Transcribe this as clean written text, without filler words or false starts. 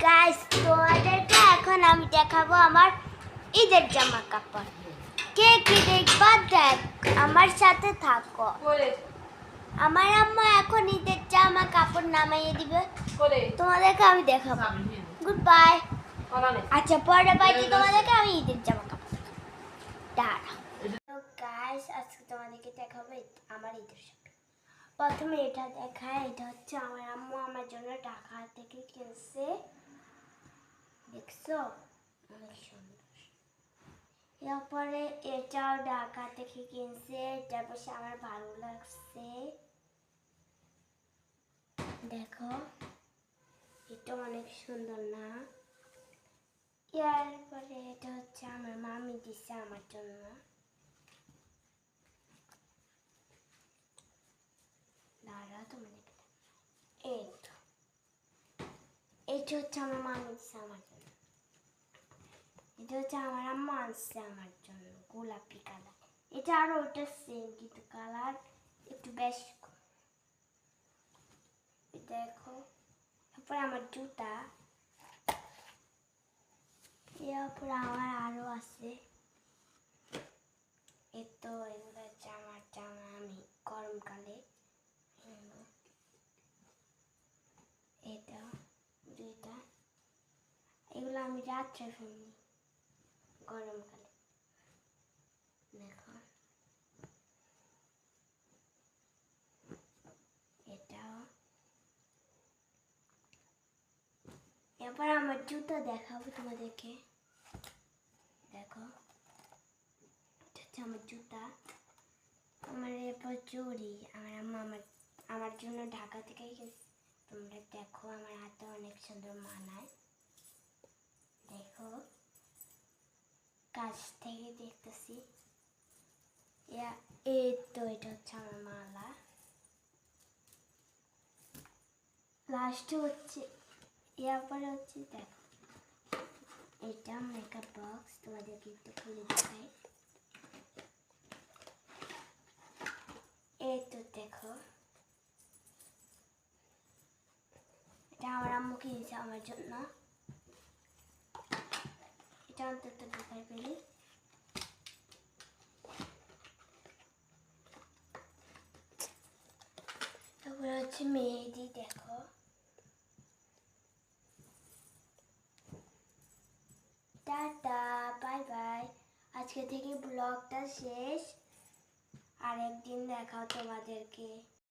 Guys, তোমাদেরকে এখন আমি দেখাবো আমার ঈদের জামা কাপড়। কে কি দেখবা দেখ, আমার সাথে থাকো। আমার আম্মা এখন ঈদের জামা কাপড় নামাইয়ে দিবে, তোমাদেরকে আমি দেখাবো। Good bye. আচ্ছা, পরে বাইতে তোমাদেরকে আমি ঈদের জামা কাপড় দেখাবো। গাইস, আজকে তোমাদেরকে দেখাবো আমার ঈদের শপিং। প্রথমে এটা দেখায়, এটা হচ্ছে আমার আম্মু আমার জন্য ঢাকা থেকে কিনছে। দেখছো, অনেক সুন্দর। এরপরে এটাও ঢাকা থেকে কিনছে, এটা বেশ আমার ভালো লাগছে। দেখো, এটা অনেক সুন্দর না? এরপরে এটা হচ্ছে আমার মামি দিছে আমার জন্য। দাঁড়া, তোমাদেরকে এটা হচ্ছে আমার মামি দিছে আমার জন্য। এটা হচ্ছে আমার আম্মা আনছে আমার জন্য, গোলাপি কালার। এটা আরো ওটা সেম, কিন্তু কালার একটু বেশ। দেখো, তারপরে আমার জুতা, এরপর আমার আরো আছে। এতো এগুলো হচ্ছে আমার জামা, আমি গরমকালে। এটা দুইটা, এগুলো আমি রাত্রে ফেলি গরমকালে। দেখো, এটাও। এরপর আমার জুতো দেখাবো তোমাদেরকে। দেখো, এটা হচ্ছে আমার জুতা। আমার এরপর চুড়ি, আমার আম্মা আমার জন্য ঢাকা থেকেই গেছে। তোমরা দেখো, আমার হাতে অনেক সুন্দর মানায়। দেখো, কাছ থেকে দেখতেছি। এই তো, এটা হচ্ছে আমার মালা। লাস্টে হচ্ছে, এরপরে হচ্ছে দেখো, এটা মেকআপ বক্স। তোমাদেরকে একটু খুলে দেখাই। এই তো দেখো, এটা আমার আম্মু কিনেছে আমার জন্য। এটা অন্তত ঢুকাই ফেলি। তারপরে হচ্ছে মেহেদি। দেখো, টাটা, বাই বাই। আজকে থেকে ব্লগটা শেষ, আর একদিন দেখাও তোমাদেরকে।